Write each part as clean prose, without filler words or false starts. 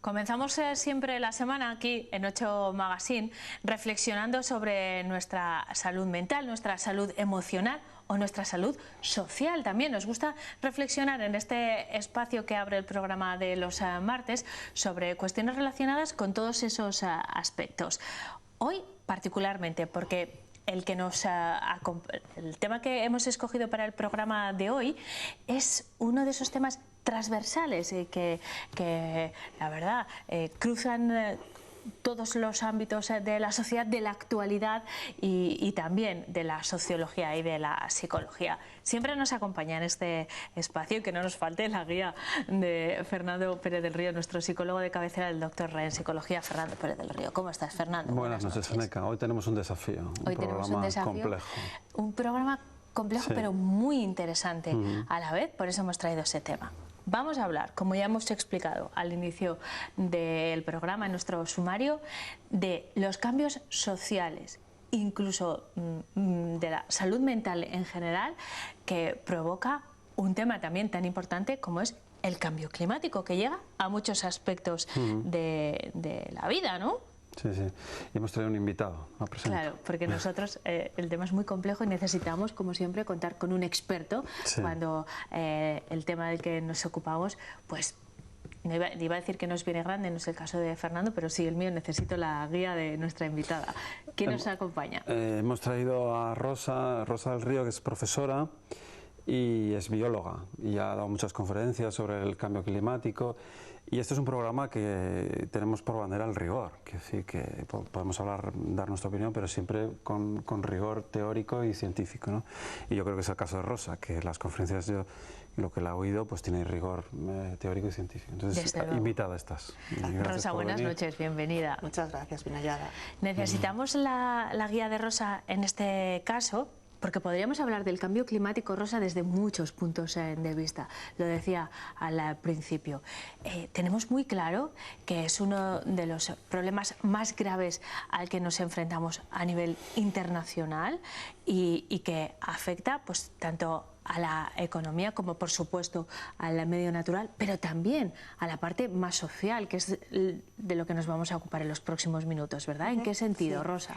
Comenzamos siempre la semana aquí en 8 Magazine reflexionando sobre nuestra salud mental, nuestra salud emocional o nuestra salud social también. Nos gusta reflexionar en este espacio que abre el programa de los martes sobre cuestiones relacionadas con todos esos aspectos. Hoy particularmente porque el tema que hemos escogido para el programa de hoy es uno de esos temas transversales que la verdad cruzan todos los ámbitos de la sociedad, de la actualidad y también de la sociología y de la psicología. Siempre nos acompaña en este espacio y que no nos falte la guía de Fernando Pérez del Río, nuestro psicólogo de cabecera, el doctor en psicología, Fernando Pérez del Río. ¿Cómo estás, Fernando? Buenas noches, Feneca. Hoy tenemos un desafío, Hoy tenemos un desafío complejo. Un programa complejo, sí, pero muy interesante a la vez, por eso hemos traído ese tema. Vamos a hablar, como ya hemos explicado al inicio del programa, en nuestro sumario, de los cambios sociales, incluso de la salud mental en general, que provoca un tema también tan importante como es el cambio climático, que llega a muchos aspectos de la vida, ¿no? Sí, sí. Y hemos traído un invitado. Claro, porque nosotros el tema es muy complejo y necesitamos, como siempre, contar con un experto cuando el tema del que nos ocupamos, pues iba a decir que nos viene grande, no es el caso de Fernando, pero sí el mío, necesito la guía de nuestra invitada. ¿Quién nos acompaña? Hemos traído a Rosa del Río, que es profesora y es bióloga y ha dado muchas conferencias sobre el cambio climático. Y este es un programa que tenemos por bandera el rigor, que decir que podemos dar nuestra opinión, pero siempre con rigor teórico y científico, ¿no? Y yo creo que es el caso de Rosa, que las conferencias, yo lo que la he oído, pues tiene rigor teórico y científico. Entonces, invitada estás. Rosa, buenas noches, bienvenida. Muchas gracias, bien hallada. Necesitamos la guía de Rosa en este caso, porque podríamos hablar del cambio climático, Rosa, desde muchos puntos de vista. Lo decía al principio. Tenemos muy claro que es uno de los problemas más graves al que nos enfrentamos a nivel internacional y que afecta pues tanto a la economía como, por supuesto, al medio natural, pero también a la parte más social, que es de lo que nos vamos a ocupar en los próximos minutos, ¿verdad? ¿En qué sentido, sí, Rosa?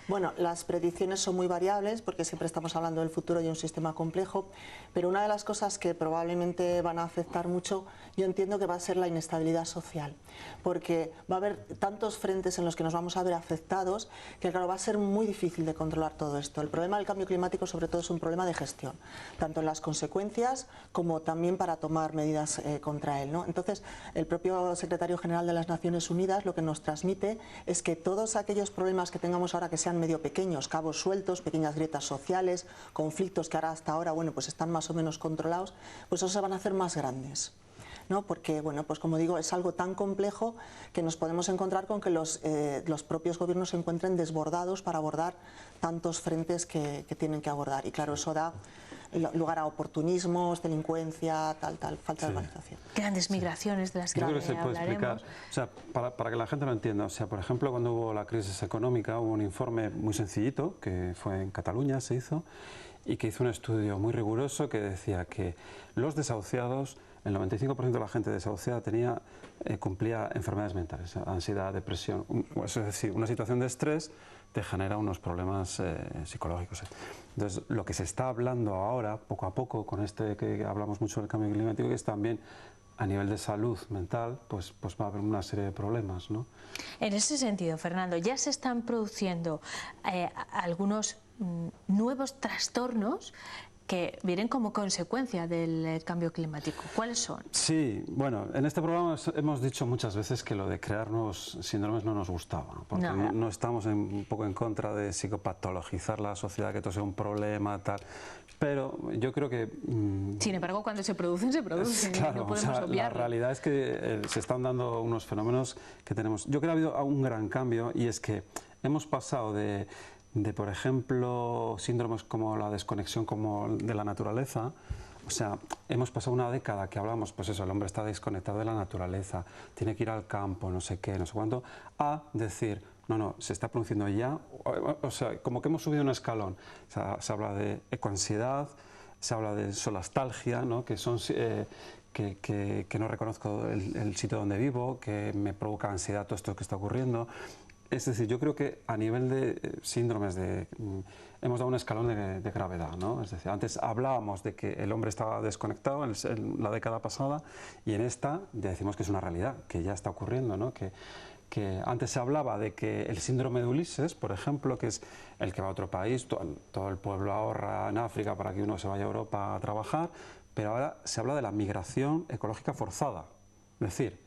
Bueno, las predicciones son muy variables porque siempre estamos hablando del futuro y un sistema complejo, pero una de las cosas que probablemente van a afectar mucho, yo entiendo que va a ser la inestabilidad social, porque va a haber tantos frentes en los que nos vamos a ver afectados que, claro, va a ser muy difícil de controlar todo esto. El problema del cambio climático, sobre todo, es un problema de gestión, tanto en las consecuencias como también para tomar medidas contra él, ¿no? Entonces, el propio secretario general de las Naciones Unidas lo que nos transmite es que todos aquellos problemas que tengamos ahora que sean medio pequeños, cabos sueltos, pequeñas grietas sociales, conflictos que ahora hasta ahora, bueno, pues están más o menos controlados, pues esos se van a hacer más grandes, ¿no? Porque, bueno, pues como digo, es algo tan complejo que nos podemos encontrar con que los propios gobiernos se encuentren desbordados para abordar tantos frentes que tienen que abordar. Y claro, eso da lugar a oportunismos, delincuencia, falta de organización. Grandes migraciones de las que hablaremos. Yo creo que se puede explicar, o sea, para que la gente lo entienda, o sea, por ejemplo, cuando hubo la crisis económica, hubo un informe muy sencillito, que fue en Cataluña, se hizo, y que hizo un estudio muy riguroso que decía que los desahuciados, el 95% de la gente desahuciada cumplía enfermedades mentales, ansiedad, depresión, es decir, una situación de estrés te genera unos problemas psicológicos. Entonces, lo que se está hablando ahora, poco a poco, con que hablamos mucho del cambio climático, que es también a nivel de salud mental, pues va a haber una serie de problemas, ¿no? En ese sentido, Fernando, ya se están produciendo algunos nuevos trastornos que vienen como consecuencia del cambio climático. ¿Cuáles son? Sí, bueno, en este programa hemos dicho muchas veces que lo de crear nuevos síndromes no nos gustaba, porque no estamos un poco en contra de psicopatologizar la sociedad, que todo sea un problema, tal, pero yo creo que... Sin embargo, cuando se producen, claro, no podemos obviarlo. La realidad es que se están dando unos fenómenos que tenemos... Yo creo que ha habido un gran cambio y es que hemos pasado de por ejemplo, síndromes como la desconexión como de la naturaleza. O sea, hemos pasado una década que hablamos, pues eso, el hombre está desconectado de la naturaleza, tiene que ir al campo, no sé qué, no sé cuánto, a decir, no, se está produciendo ya, o sea, como que hemos subido un escalón. O sea, se habla de ecoansiedad, se habla de solastalgia, ¿no? que que no reconozco el sitio donde vivo, que me provoca ansiedad todo esto que está ocurriendo. Es decir, yo creo que a nivel de síndromes hemos dado un escalón de gravedad, ¿no? Es decir, antes hablábamos de que el hombre estaba desconectado en la década pasada y en esta ya decimos que es una realidad, que ya está ocurriendo, ¿no? Que antes se hablaba de que el síndrome de Ulises, por ejemplo, que es el que va a otro país, todo el pueblo ahorra en África para que uno se vaya a Europa a trabajar, pero ahora se habla de la migración ecológica forzada. Es decir,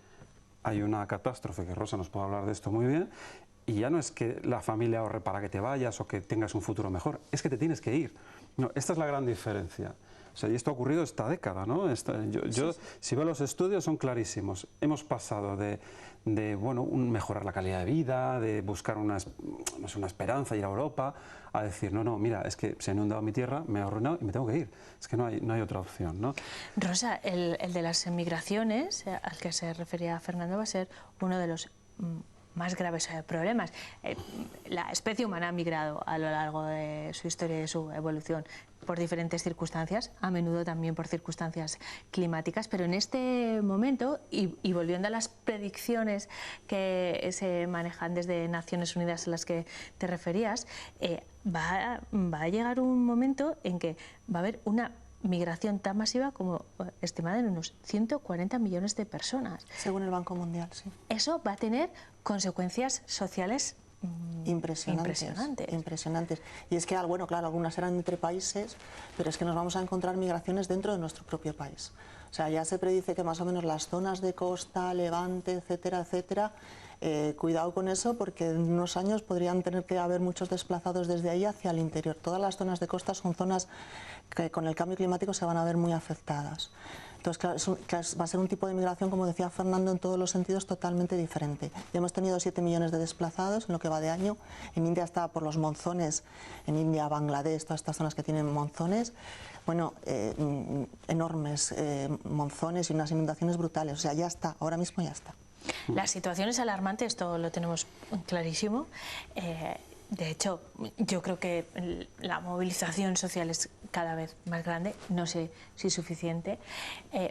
hay una catástrofe, que Rosa nos puede hablar de esto muy bien, y ya no es que la familia ahorre para que te vayas o que tengas un futuro mejor, es que te tienes que ir. No, esta es la gran diferencia. O sea, y esto ha ocurrido esta década, ¿no? Si veo los estudios son clarísimos. Hemos pasado de bueno, mejorar la calidad de vida, de buscar una esperanza, ir a Europa, a decir, no, mira, es que se ha inundado mi tierra, me ha arruinado y me tengo que ir. Es que no hay otra opción, ¿no? Rosa, el de las emigraciones, al que se refería Fernando, va a ser uno de los más graves problemas. La especie humana ha migrado a lo largo de su historia y de su evolución por diferentes circunstancias, a menudo también por circunstancias climáticas, pero en este momento, y volviendo a las predicciones que se manejan desde Naciones Unidas a las que te referías, va a llegar un momento en que va a haber una migración tan masiva como estimada en unos 140 millones de personas. Según el Banco Mundial, sí. Eso va a tener consecuencias sociales impresionantes. Y es que, bueno, claro, algunas eran entre países, pero es que nos vamos a encontrar migraciones dentro de nuestro propio país. O sea, ya se predice que más o menos las zonas de costa, Levante, etcétera, cuidado con eso, porque en unos años podrían tener que haber muchos desplazados desde ahí hacia el interior. Todas las zonas de costa son zonas que con el cambio climático se van a ver muy afectadas. Entonces, claro, va a ser un tipo de migración, como decía Fernando, en todos los sentidos totalmente diferente. Ya hemos tenido 7 millones de desplazados en lo que va de año. En India está por los monzones, en India, Bangladesh, todas estas zonas que tienen monzones, bueno, enormes monzones y unas inundaciones brutales. O sea, ya está, ahora mismo ya está. La situación es alarmante, esto lo tenemos clarísimo. De hecho, yo creo que la movilización social es cada vez más grande, no sé si suficiente,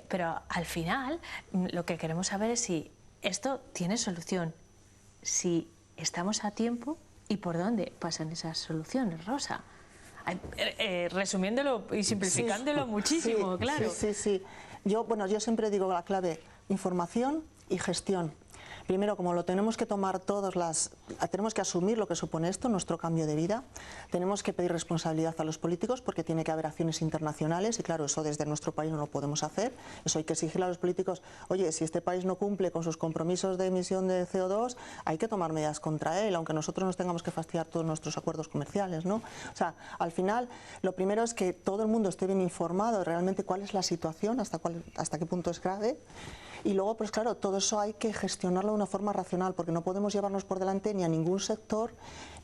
pero al final lo que queremos saber es si esto tiene solución, si estamos a tiempo y por dónde pasan esas soluciones, Rosa. Resumiéndolo y simplificándolo muchísimo, claro. Sí. Yo siempre digo la clave, información y gestión. Primero, como lo tenemos que tomar tenemos que asumir lo que supone esto, nuestro cambio de vida, tenemos que pedir responsabilidad a los políticos porque tiene que haber acciones internacionales y claro, eso desde nuestro país no lo podemos hacer, eso hay que exigirle a los políticos, oye, si este país no cumple con sus compromisos de emisión de CO2, hay que tomar medidas contra él, aunque nosotros nos tengamos que fastidiar todos nuestros acuerdos comerciales, ¿no? O sea, al final, lo primero es que todo el mundo esté bien informado de realmente cuál es la situación, hasta qué punto es grave. Y luego, pues claro, todo eso hay que gestionarlo de una forma racional, porque no podemos llevarnos por delante ni a ningún sector,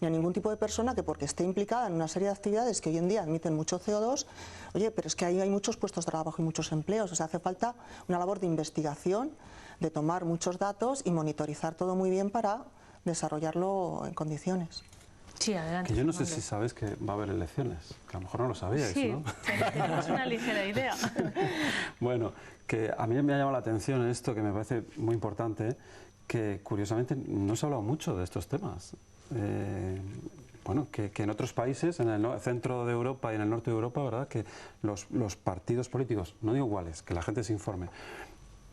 ni a ningún tipo de persona que porque esté implicada en una serie de actividades que hoy en día emiten mucho CO2, oye, pero es que ahí hay muchos puestos de trabajo y muchos empleos, o sea, hace falta una labor de investigación, de tomar muchos datos y monitorizar todo muy bien para desarrollarlo en condiciones. Sí, adelante. Que yo no sé si sabéis que va a haber elecciones, que a lo mejor no lo sabíais, sí, ¿no? Tenemos una ligera idea. Bueno, que a mí me ha llamado la atención esto, que me parece muy importante, que curiosamente no se ha hablado mucho de estos temas. Bueno, que en otros países, en el centro de Europa y en el norte de Europa, ¿verdad?, que los partidos políticos, no digo iguales, que la gente se informe,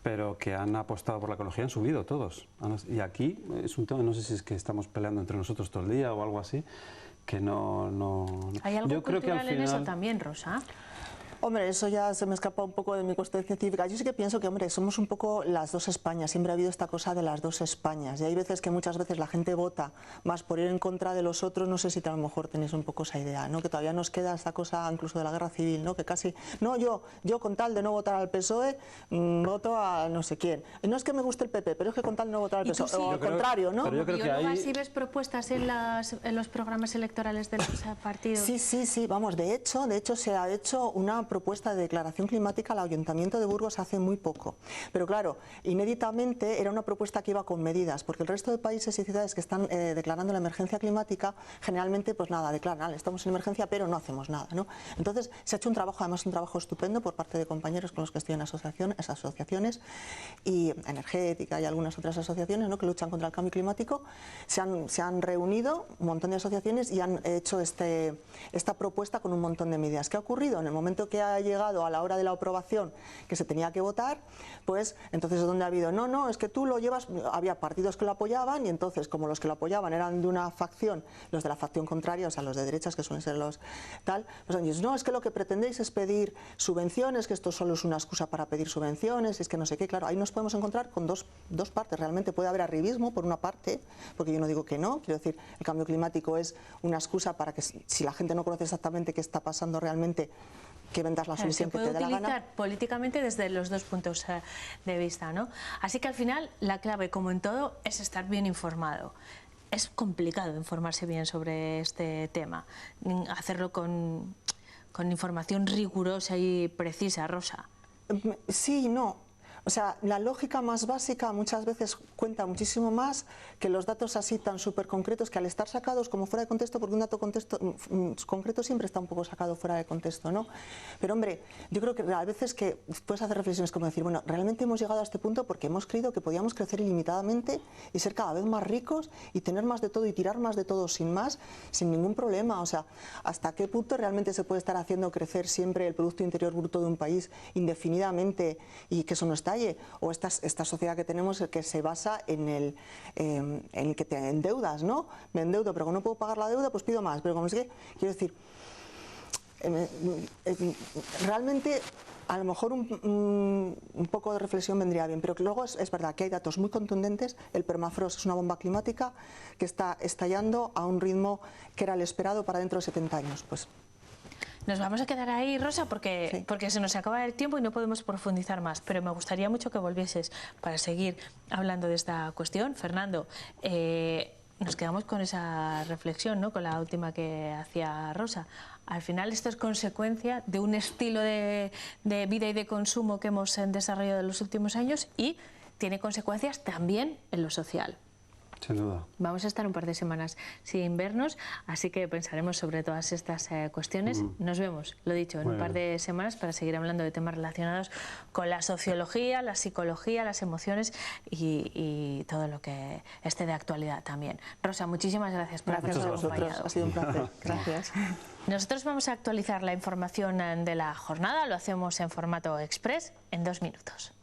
pero que han apostado por la ecología han subido todos. Y aquí es un tema, no sé si es que estamos peleando entre nosotros todo el día o algo así, que no... ¿Hay algo cultural en eso también, Rosa? Hombre, eso ya se me escapa un poco de mi cuestión científica. Yo sí que pienso que, hombre, somos un poco las dos Españas. Siempre ha habido esta cosa de las dos Españas. Y hay veces que muchas veces la gente vota más por ir en contra de los otros. No sé si a lo mejor tenéis un poco esa idea, ¿no? Que todavía nos queda esta cosa incluso de la guerra civil, ¿no? Que casi, no, yo con tal de no votar al PSOE, voto a no sé quién. No es que me guste el PP, pero es que con tal de no votar al PSOE. O al contrario, ¿no? Pero yo creo que ahí... ¿Sí ves propuestas en los programas electorales de los partidos? Sí. Vamos, de hecho se ha hecho una propuesta de declaración climática al Ayuntamiento de Burgos hace muy poco. Pero claro, inéditamente era una propuesta que iba con medidas, porque el resto de países y ciudades que están declarando la emergencia climática, generalmente pues nada, declaran, estamos en emergencia pero no hacemos nada, ¿no? Entonces se ha hecho un trabajo, además un trabajo estupendo por parte de compañeros con los que estoy en asociaciones y energética y algunas otras asociaciones, ¿no?, que luchan contra el cambio climático. Se han reunido un montón de asociaciones y han hecho esta propuesta con un montón de medidas. ¿Qué ha ocurrido? En el momento que ha llegado a la hora de la aprobación, que se tenía que votar, pues entonces es donde ha habido, no, es que tú lo llevas, había partidos que lo apoyaban y entonces como los que lo apoyaban eran de una facción, los de la facción contraria, o sea, los de derechas, que suelen ser los tal, pues han dicho, no, es que lo que pretendéis es pedir subvenciones, que esto solo es una excusa para pedir subvenciones, es que no sé qué. Claro, ahí nos podemos encontrar con dos partes. Realmente puede haber arribismo por una parte, porque yo no digo que no, quiero decir, el cambio climático es una excusa para que si la gente no conoce exactamente qué está pasando realmente, que vendas la solución que te dé la gana. Se puede utilizar políticamente desde los dos puntos de vista, ¿no? Así que al final la clave, como en todo, es estar bien informado. Es complicado informarse bien sobre este tema, hacerlo con información rigurosa y precisa, Rosa. Sí y no. O sea, la lógica más básica muchas veces cuenta muchísimo más que los datos así tan súper concretos, que al estar sacados como fuera de contexto, porque un dato concreto siempre está un poco sacado fuera de contexto, ¿no? Pero hombre, yo creo que a veces que puedes hacer reflexiones como decir, bueno, realmente hemos llegado a este punto porque hemos creído que podíamos crecer ilimitadamente y ser cada vez más ricos y tener más de todo y tirar más de todo sin ningún problema. O sea, ¿hasta qué punto realmente se puede estar haciendo crecer siempre el Producto Interior Bruto de un país indefinidamente y que eso no está? O esta sociedad que tenemos que se basa en el que te endeudas, ¿no? Me endeudo, pero como no puedo pagar la deuda, pues pido más. Pero como es que, quiero decir, realmente a lo mejor un poco de reflexión vendría bien, pero que luego es verdad que hay datos muy contundentes. El permafrost es una bomba climática que está estallando a un ritmo que era el esperado para dentro de 70 años. Pues nos vamos a quedar ahí, Rosa, porque se nos acaba el tiempo y no podemos profundizar más, pero me gustaría mucho que volvieses para seguir hablando de esta cuestión. Fernando, nos quedamos con esa reflexión, ¿no?, con la última que hacía Rosa. Al final esto es consecuencia de un estilo de vida y de consumo que hemos desarrollado en los últimos años y tiene consecuencias también en lo social. Sin duda. Vamos a estar un par de semanas sin vernos, así que pensaremos sobre todas estas cuestiones. Nos vemos, lo dicho, en un par de semanas para seguir hablando de temas relacionados con la sociología, la psicología, las emociones y todo lo que esté de actualidad también. Rosa, muchísimas gracias por habernos acompañado. Ha sido un placer. Gracias. Nosotros vamos a actualizar la información de la jornada, lo hacemos en formato express en 2 minutos.